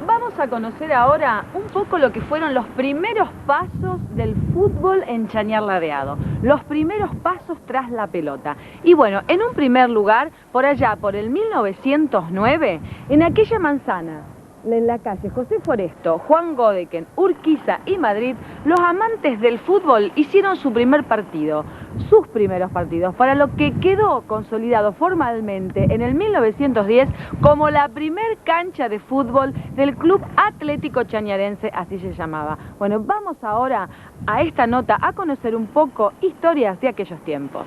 vamos a conocer ahora un poco lo que fueron los primeros pasos del fútbol en Chañar Ladeado. Los primeros pasos tras la pelota. Y bueno, en un primer lugar, por allá, por el 1909, en aquella manzana, en la calle José Foresto, Juan Godeken, Urquiza y Madrid, los amantes del fútbol hicieron su primer partido, sus primeros partidos, para lo que quedó consolidado formalmente en el 1910 como la primer cancha de fútbol del Club Atlético Chañarense, así se llamaba. Bueno, vamos ahora a esta nota a conocer un poco historias de aquellos tiempos.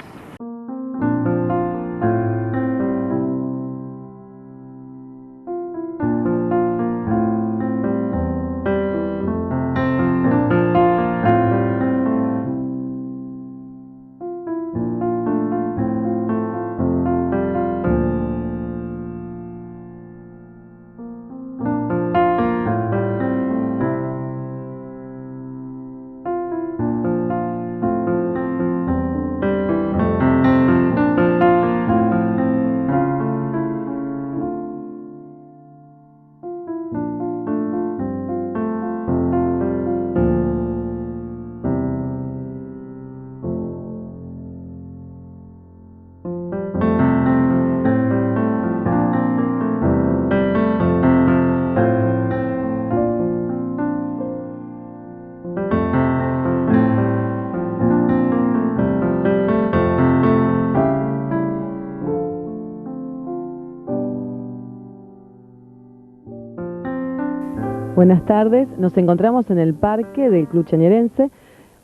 Buenas tardes, nos encontramos en el parque del Club Chañarense,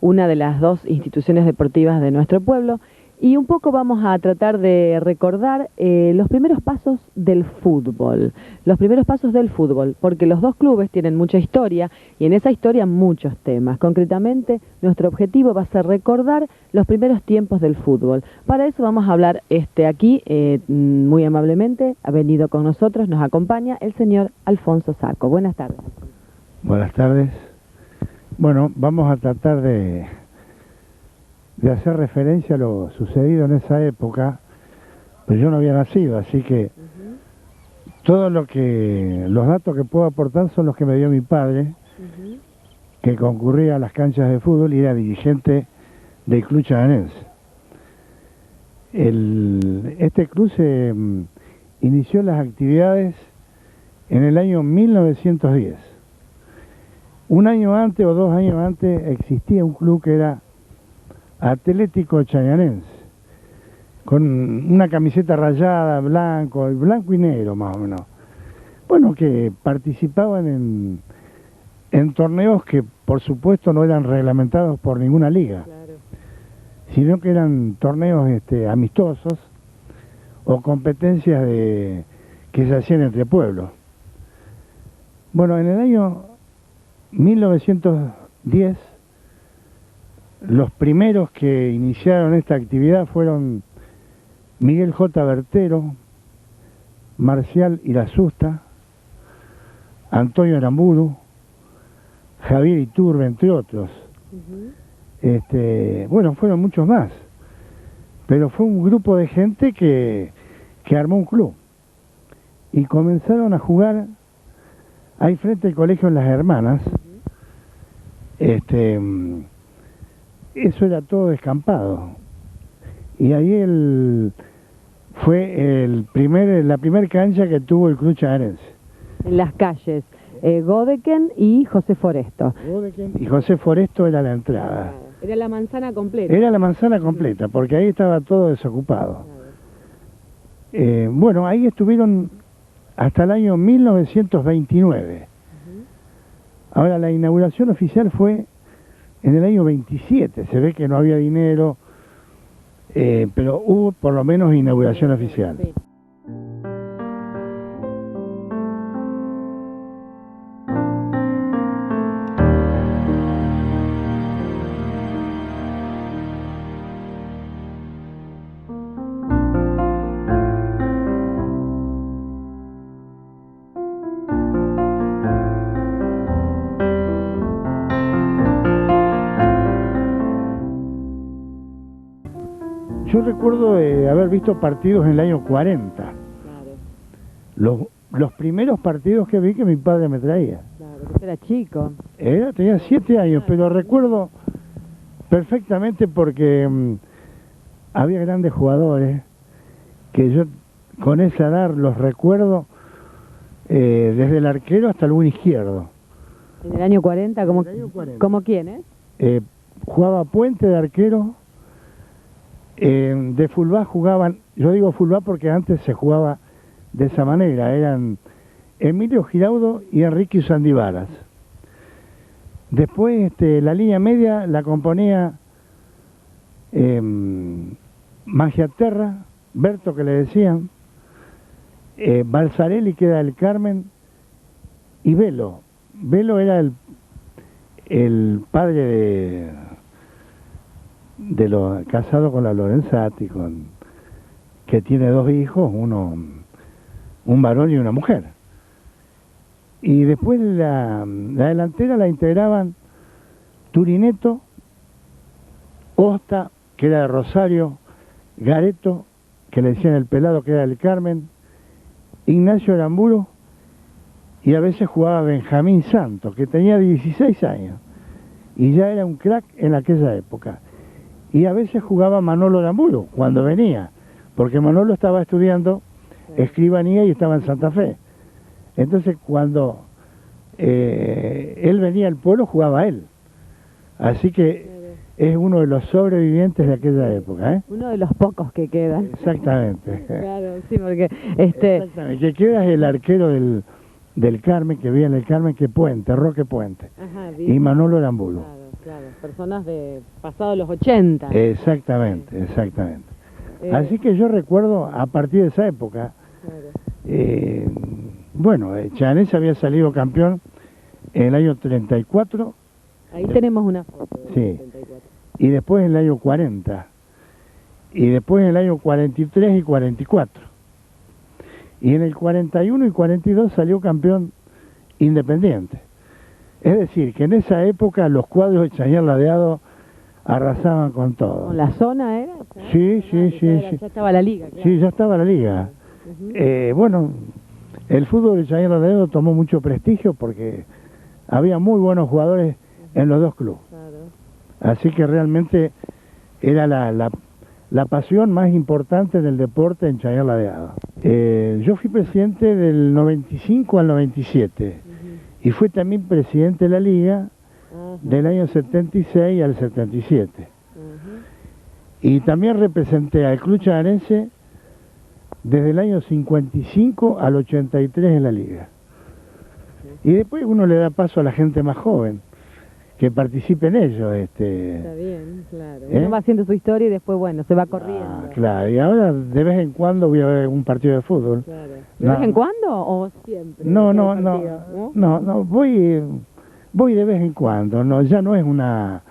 una de las dos instituciones deportivas de nuestro pueblo, y un poco vamos a tratar de recordar los primeros pasos del fútbol, porque los dos clubes tienen mucha historia y en esa historia muchos temas. Concretamente, nuestro objetivo va a ser recordar los primeros tiempos del fútbol. Para eso vamos a hablar aquí, muy amablemente, ha venido con nosotros, nos acompaña el señor Alfonso Sacco. Buenas tardes. Buenas tardes. Bueno, vamos a tratar de hacer referencia a lo sucedido en esa época, pero yo no había nacido, así que los datos que puedo aportar son los que me dio mi padre, que concurría a las canchas de fútbol y era dirigente del Club Chañarense. Este club se inició las actividades en el año 1910. Un año antes o 2 años antes existía un club que era Atlético Chañarense, con una camiseta rayada, blanco y negro más o menos. Bueno, que participaban en torneos que por supuesto no eran reglamentados por ninguna liga, sino que eran torneos amistosos o competencias que se hacían entre pueblos. Bueno, en el año 1910, los primeros que iniciaron esta actividad fueron Miguel J. Bertero, Marcial Irasusta, Antonio Aramburu, Javier Iturbe, entre otros. Bueno, fueron muchos más, pero fue un grupo de gente que armó un club y comenzaron a jugar ahí frente al colegio Las Hermanas. Eso era todo descampado y ahí fue la primer cancha que tuvo el Club Chañarense. En las calles Godeken y José Foresto. Godeken y José Foresto era la entrada. Era la manzana completa. Era la manzana completa, porque ahí estaba todo desocupado. Bueno, ahí estuvieron hasta el año 1929. Ahora, la inauguración oficial fue en el año 27. Se ve que no había dinero, pero hubo por lo menos inauguración oficial. Sí. Yo recuerdo haber visto partidos en el año 40. Claro. los primeros partidos que vi que mi padre me traía. Claro, que era chico. Tenía 7 años, pero recuerdo perfectamente porque había grandes jugadores que yo con esa edad los recuerdo desde el arquero hasta el buen izquierdo. En el año 40, ¿cómo, En el año 40. ¿cómo quién, Jugaba Puente de arquero, de fullback jugaban, yo digo fullback porque antes se jugaba de esa manera, eran Emilio Giraudo y Enrique Sandivaras. Después la línea media la componía Magiaterra, Berto que le decían, Balsarelli que era el Carmen y Velo. Velo era el padre de los casado con la Lorenzati, que tiene 2 hijos, un varón y una mujer. Y después la delantera la integraban Turineto, Osta, que era de Rosario, Gareto, que le decían el pelado, que era del Carmen, Ignacio Aramburu, y a veces jugaba Benjamín Santos, que tenía 16 años, y ya era un crack en aquella época. Y a veces jugaba Manolo Aramburu, cuando venía, porque Manolo estaba estudiando escribanía y estaba en Santa Fe. Entonces cuando él venía al pueblo, jugaba él. Así que es uno de los sobrevivientes de aquella época, Uno de los pocos que quedan. Exactamente. Claro, sí, porque Exactamente. Que queda es el arquero del Carmen, que vive en el Carmen, que Puente, Roque Puente. Ajá, y Manolo Aramburu. Claro, personas de pasado los 80. Exactamente, exactamente. Así que yo recuerdo a partir de esa época, bueno, Chanés había salido campeón en el año 34. Ahí tenemos una foto. Sí. 34. Y después en el año 40. Y después en el año 43 y 44. Y en el 41 y 42 salió campeón Independiente. Es decir, que en esa época los cuadros de Chañar Ladeado arrasaban con todo. ¿Con la zona era? Sí, sí, sí. Ya estaba la liga, claro. Sí, ya estaba la liga. Bueno, el fútbol de Chañar Ladeado tomó mucho prestigio porque había muy buenos jugadores en los 2 clubes. Claro. Así que realmente era la pasión más importante del deporte en Chañar Ladeado. Yo fui presidente del 95 al 97 y fui también presidente de la liga del año 76 al 77. Y también representé al club chañarense desde el año 55 al 83 en la liga. Y después uno le da paso a la gente más joven que participe en ello. Está bien, claro. Uno va haciendo su historia y después, bueno, se va corriendo. Claro, y ahora de vez en cuando voy a ver un partido de fútbol. Claro. ¿De vez en cuando o siempre? No, voy de vez en cuando, no, ya no es una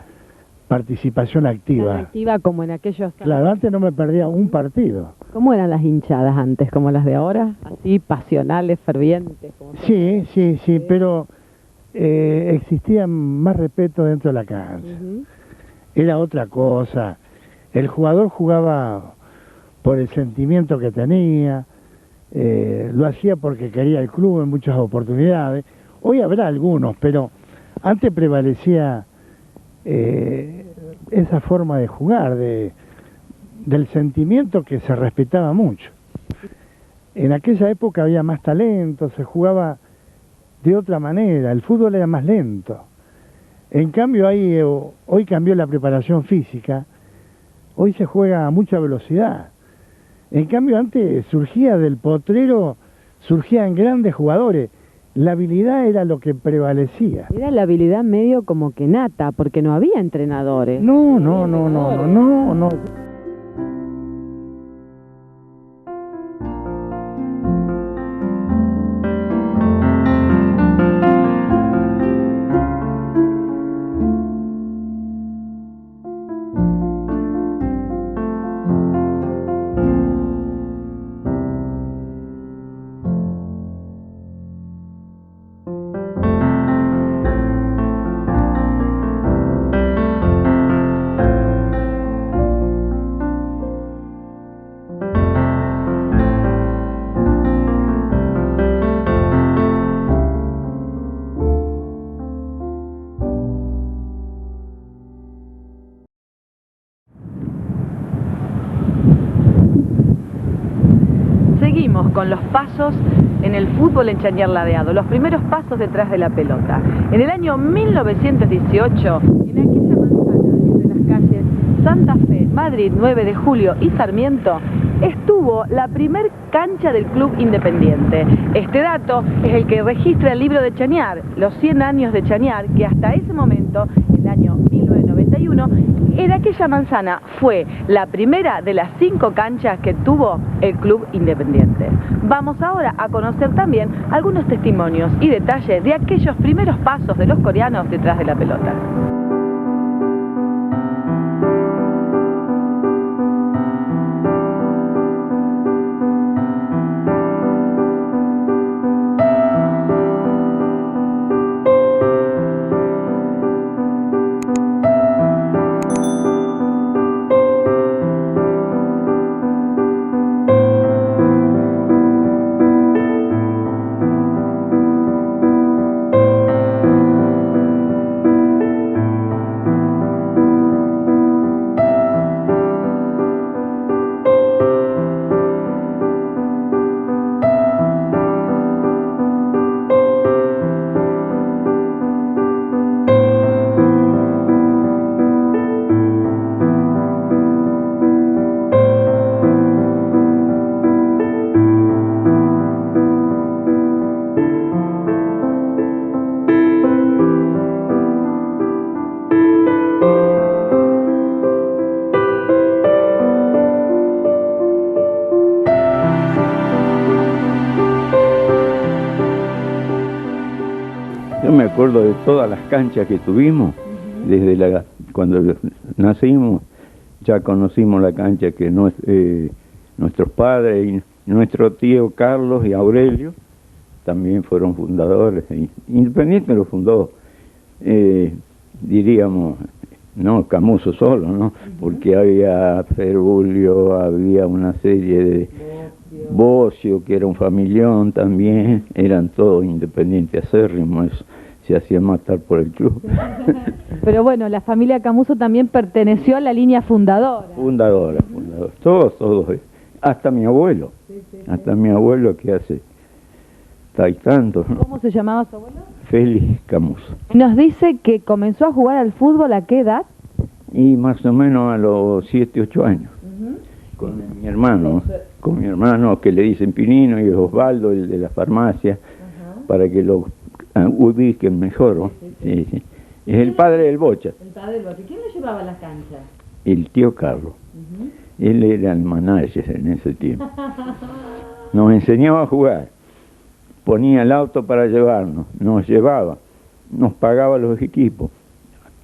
participación activa. Tan activa como en aquellos años. Claro, antes no me perdía un partido. ¿Cómo eran las hinchadas antes, como las de ahora? Así, pasionales, fervientes. Sí, pero existía más respeto dentro de la cancha. Era otra cosa. El jugador jugaba por el sentimiento que tenía, lo hacía porque quería el club en muchas oportunidades. Hoy habrá algunos, pero antes prevalecía esa forma de jugar, del sentimiento que se respetaba mucho. En aquella época había más talento, se jugaba de otra manera, el fútbol era más lento. En cambio hoy cambió la preparación física, hoy se juega a mucha velocidad. En cambio antes surgía del potrero, surgían grandes jugadores, la habilidad era lo que prevalecía. Era la habilidad medio como que nata, porque no había entrenadores. No. con los pasos en el fútbol en Chañar Ladeado, los primeros pasos detrás de la pelota. En el año 1918, en aquella manzana entre las calles Santa Fe, Madrid, 9 de Julio y Sarmiento, estuvo la primer cancha del Club Independiente. Este dato es el que registra el libro de Chañar, los 100 años de Chañar, que hasta ese momento, el año 1991, en aquella manzana fue la primera de las 5 canchas que tuvo el Club Independiente. Vamos ahora a conocer también algunos testimonios y detalles de aquellos primeros pasos de los coreanos detrás de la pelota. Yo me acuerdo de todas las canchas que tuvimos, desde cuando nacimos, ya conocimos la cancha que nuestros padres y nuestro tío Carlos y Aurelio también fueron fundadores. Independiente lo fundó, diríamos, no Camuso solo, ¿no? Porque había Ferulio, había una serie de Bocio, que era un familión también, eran todos independientes acérrimos, se hacían matar por el club. Pero bueno, la familia Camuso también perteneció a la línea fundadora. Fundadora, todos, hasta mi abuelo, mi abuelo que hace tantos, ¿no? ¿Cómo se llamaba su abuelo? Félix Camuso. Nos dice que comenzó a jugar al fútbol ¿a qué edad? Y más o menos a los 7, 8 años. Con mi hermano que le dicen Pinino, y Osvaldo, el de la farmacia, para que lo ubiquen mejor, ¿no? Sí. Es el padre del Bocha. El padre del Bocha. ¿Quién lo llevaba a las canchas? El tío Carlos. Él era el manager en ese tiempo. Nos enseñaba a jugar, ponía el auto para llevarnos, nos llevaba, nos pagaba los equipos.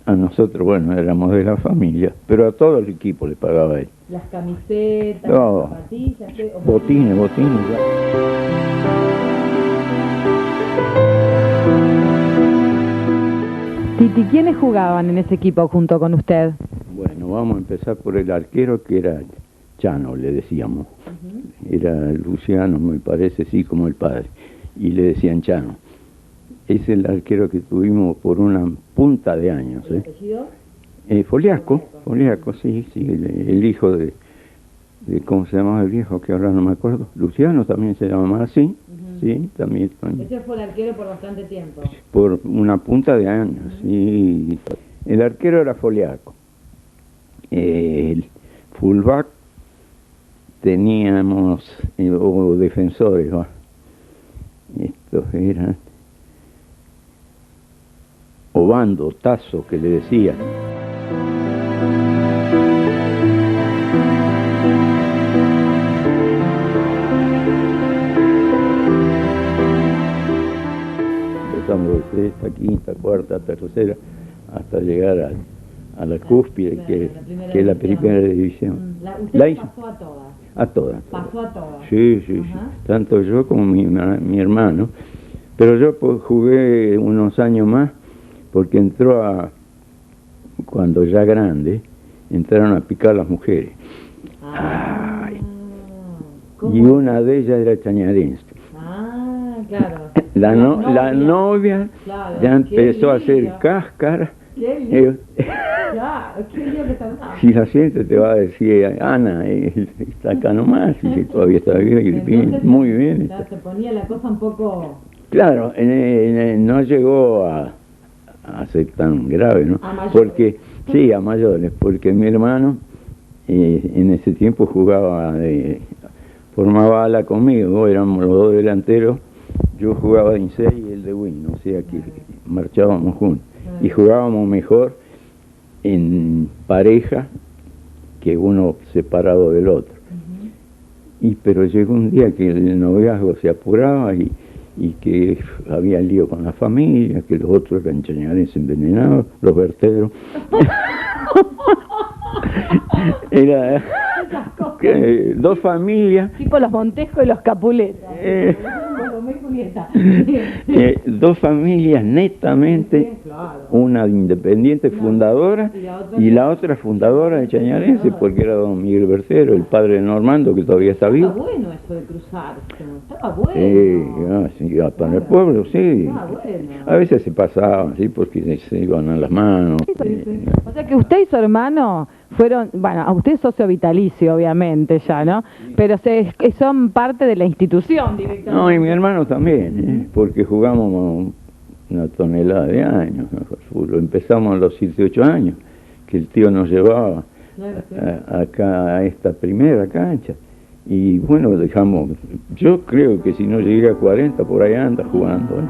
A nosotros, bueno, éramos de la familia, pero a todo el equipo le pagaba él. Las camisetas, no, las zapatillas, botines, ya. Titi, ¿quiénes jugaban en ese equipo junto con usted? Bueno, vamos a empezar por el arquero, que era Chano, le decíamos. Era Luciano, me parece, sí, como el padre. Y le decían Chano. Es el arquero que tuvimos por una punta de años. ¿El apellido? Foliasco, sí, el hijo de ¿cómo se llamaba el viejo? Que ahora no me acuerdo. Luciano también se llamaba así, sí, también. Ese fue el arquero por bastante tiempo. Por una punta de años, sí. El arquero era Foliasco. El fullback teníamos, o defensores, ¿no? Estos eran Obando, Tazo, que le decía. Empezando de sexta, quinta, cuarta, tercera, hasta llegar a la cúspide, que es la primera división. ¿Usted pasó a todas? A todas. ¿Pasó a todas? Sí. Tanto yo como mi hermano. Pero yo jugué unos años más, porque cuando ya grande, entraron a picar las mujeres. Y una de ellas era chañarense. Claro. La novia, claro, ya empezó a hacer cáscara. Qué lindo. Claro, qué lío que está. Si la gente te va a decir, Ana, está acá nomás, y si todavía está bien, muy bien. Ya se ponía la cosa un poco... Claro, no llegó a ser tan grave, ¿no? A mayores. Porque, sí, a mayores, porque mi hermano en ese tiempo formaba ala conmigo, éramos los dos delanteros, yo jugaba de Insei y él de win, o sea que marchábamos juntos y jugábamos mejor en pareja que uno separado del otro. Pero llegó un día que el noviazgo se apuraba y que había lío con la familia, que los otros eran chañarenses envenenados, los vertederos. Era dos familias. Tipo los Montesco y los Capuletas. Dos familias netamente, una independiente fundadora y la otra fundadora de Chañarense, porque era don Miguel Bercero, el padre de Normando, que todavía está vivo. Estaba bueno eso de cruzarse, estaba bueno. Sí, para el pueblo, sí. Bueno. A veces se pasaban, sí, porque se iban a las manos. O sea que usted y su hermano fueron, bueno, a usted es socio vitalicio, obviamente, ya, ¿no? Pero son parte de la institución directamente. No, y mi hermano también, porque jugamos una tonelada de años. Lo empezamos a los 7, 8 años, que el tío nos llevaba acá a esta primera cancha. Y bueno, yo creo que si no llegué a 40, por ahí anda jugando, ¿eh?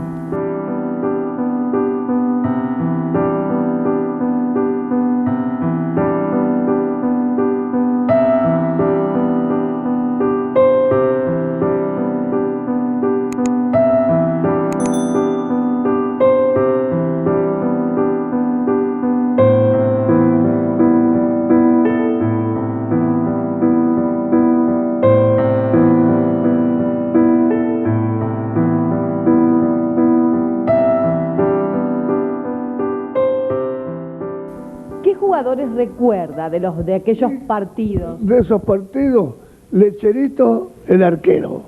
¿Qué jugadores recuerda de aquellos partidos? De esos partidos, Lecherito, el arquero,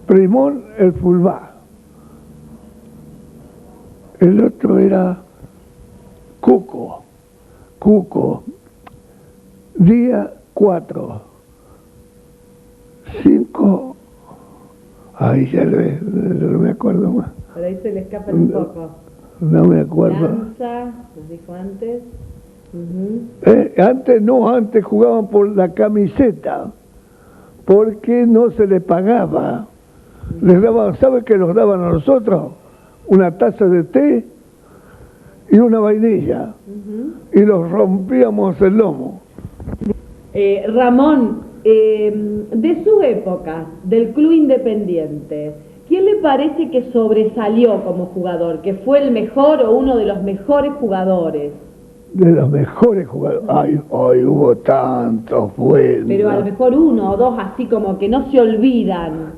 Primón, el fullback, el otro era Cuco, día 4, 5, ahí ya no me acuerdo más. Por ahí se le escapa un poco. No me acuerdo. Lanza, nos dijo antes. Antes jugaban por la camiseta, porque no se les pagaba. Les daban, ¿sabe qué nos daban a nosotros? Una taza de té y una vainilla. Y los rompíamos el lomo. Ramón, de su época, del Club Independiente, ¿quién le parece que sobresalió como jugador? ¿Que fue el mejor o uno de los mejores jugadores? De los mejores jugadores. Ay, hubo tantos buenos. Pero a lo mejor uno o dos así como que no se olvidan.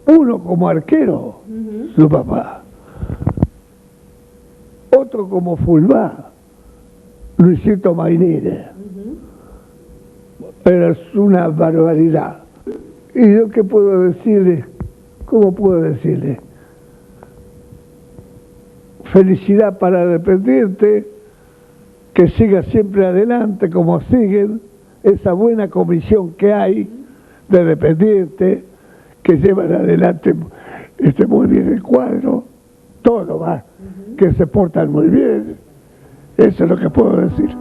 Uno como arquero, su papá. Otro como fullback, Luisito Mainera. Era una barbaridad. ¿Y yo qué puedo decirle? ¿Cómo puedo decirle? Felicidad para Independiente, que siga siempre adelante como siguen, esa buena comisión que hay de Independiente, que llevan adelante muy bien el cuadro, todo va, que se portan muy bien. Eso es lo que puedo decir.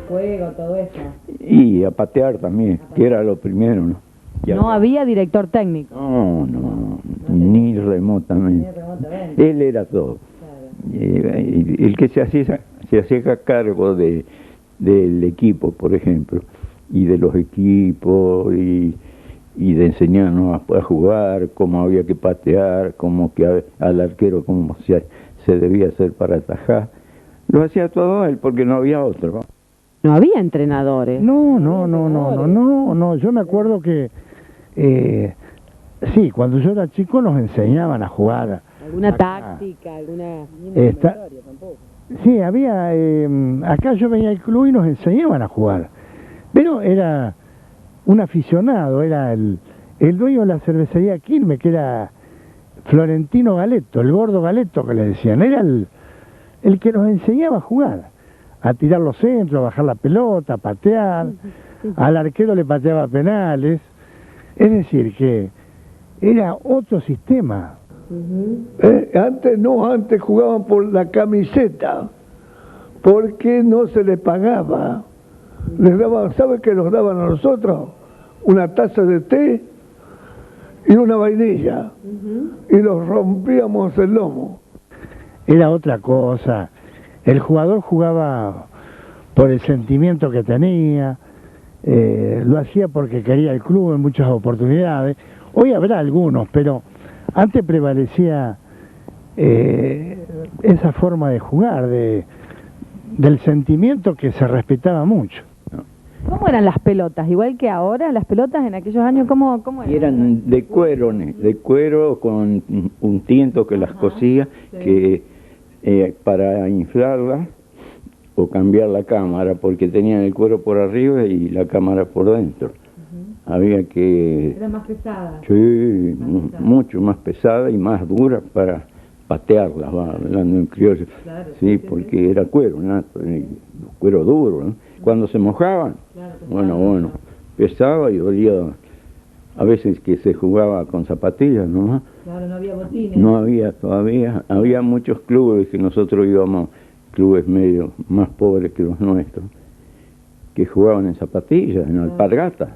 fuego, todo eso. Y a patear también, que era lo primero, ¿no? No había director técnico. No, ni remotamente. Él era todo. El que se hacía cargo del equipo, por ejemplo, y de los equipos, y de enseñarnos a jugar, cómo había que patear, cómo que al arquero cómo se debía hacer para atajar. Lo hacía todo él, porque no había otro. No había entrenadores. No, yo me acuerdo que sí, cuando yo era chico nos enseñaban a jugar. ¿Alguna táctica, alguna tampoco? Sí, había, acá yo venía al club y nos enseñaban a jugar, pero era un aficionado, era el dueño de la cervecería Quilmes, que era Florentino Galeto, el gordo Galeto que le decían, era el que nos enseñaba a jugar, a tirar los centros, a bajar la pelota, a patear, al arquero le pateaba penales, es decir, que era otro sistema. Antes jugaban por la camiseta, porque no se les pagaba. Les daban, ¿sabe qué nos daban a nosotros? Una taza de té y una vainilla, y los rompíamos el lomo. Era otra cosa. El jugador jugaba por el sentimiento que tenía, lo hacía porque quería el club en muchas oportunidades. Hoy habrá algunos, pero antes prevalecía esa forma de jugar, del sentimiento que se respetaba mucho. ¿Cómo eran las pelotas? Igual que ahora, las pelotas en aquellos años, ¿cómo eran? Y eran de cuero con un tiento que las cosía, sí, que para inflarlas o cambiar la cámara, porque tenían el cuero por arriba y la cámara por dentro. Había que... Era más pesada. Sí, mucho más pesada y más dura para patearlas, hablando en criollo. Claro, sí, porque era cuero, ¿no? Cuero duro, ¿no? Cuando se mojaban, bueno, pesaba y dolía. A veces que se jugaba con zapatillas nomás. Claro, no había botines. No había todavía. Había muchos clubes que nosotros íbamos, clubes medio más pobres que los nuestros, que jugaban en zapatillas, en alpargatas.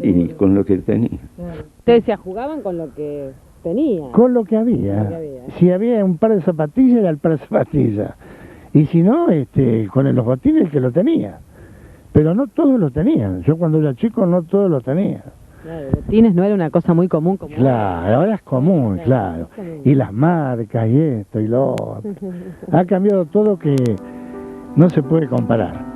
Y con lo que tenía. Claro. Ustedes se jugaban con lo que tenía. Con lo que había. Si había un par de zapatillas, era el par de zapatillas. Y si no, con los botines que lo tenía. Pero no todos lo tenían. Yo cuando era chico no todos lo tenían. Claro, botines no era una cosa muy común como claro, ahora es común, claro. Y las marcas y esto y lo otro. Ha cambiado todo que no se puede comparar.